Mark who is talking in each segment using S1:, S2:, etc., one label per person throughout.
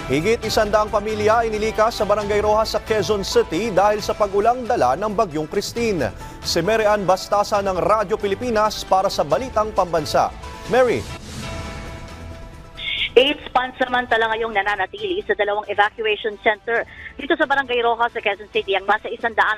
S1: Higit 100 pamilya inilikas sa Barangay Rojas sa Quezon City dahil sa pag-ulang dala ng Bagyong Christine. Si Mary Ann Bastasa ng Radyo Pilipinas para sa Balitang Pambansa. Mary.
S2: 8 pansamantala ngayong nananatili sa dalawang evacuation center dito sa Barangay Rojas sa Quezon City ang nasa 114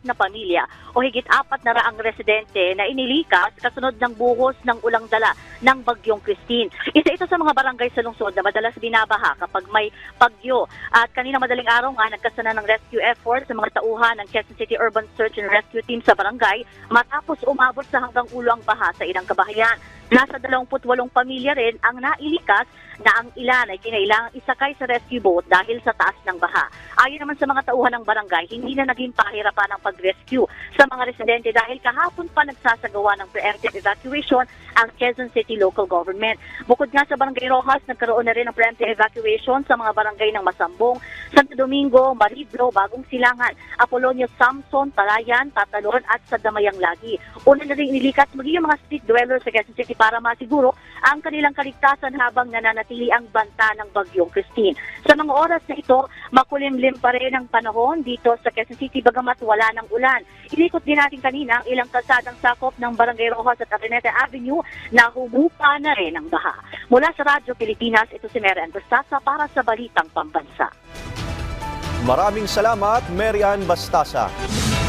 S2: na pamilya o higit 400 residente na inilikas kasunod ng buhos ng ulang dala ng Bagyong Christine. Isa ito sa mga barangay sa lungsod na madalas binabaha kapag may bagyo. At kanina madaling araw nga nagkasana ng rescue effort sa mga tauhan ng Quezon City Urban Search and Rescue Team sa barangay matapos umabot sa hanggang ulo ang baha sa ilang kabahayan. Nasa 28 pamilya rin ang nailikas na ang ilan ay kinailangang isakay sa rescue boat dahil sa taas ng baha. Ayon naman sa mga tauhan ng barangay, hindi na naging pahirapan ang pag-rescue sa mga residente dahil kahapon pa nagsasagawa ng preemptive evacuation ang Quezon City Local Government. Bukod nga sa Barangay Rojas, nagkaroon na rin ng preemptive evacuation sa mga barangay ng Masambong, Santo Domingo, Mariblo, Bagong Silangan, Apolonio, Samson, Talayan, Tatalon at sa Damayang Lagi. Una na rin inilikas magiging mga street dwellers sa Quezon City para masiguro ang kanilang kaligtasan habang nananatili ang banta ng Bagyong Christine. Sa mga oras na ito, makulimlim pa rin ang panahon dito sa Quezon City bagamat wala ng ulan. Inikot din natin kanina ang ilang kalsadang sakop ng Barangay Rojas at Araneta Avenue na humupa na rin ang baha. Mula sa Radyo Pilipinas, ito si Mary Ann Bastasa para sa Balitang Pambansa.
S1: Maraming salamat, Mary Ann Bastasa.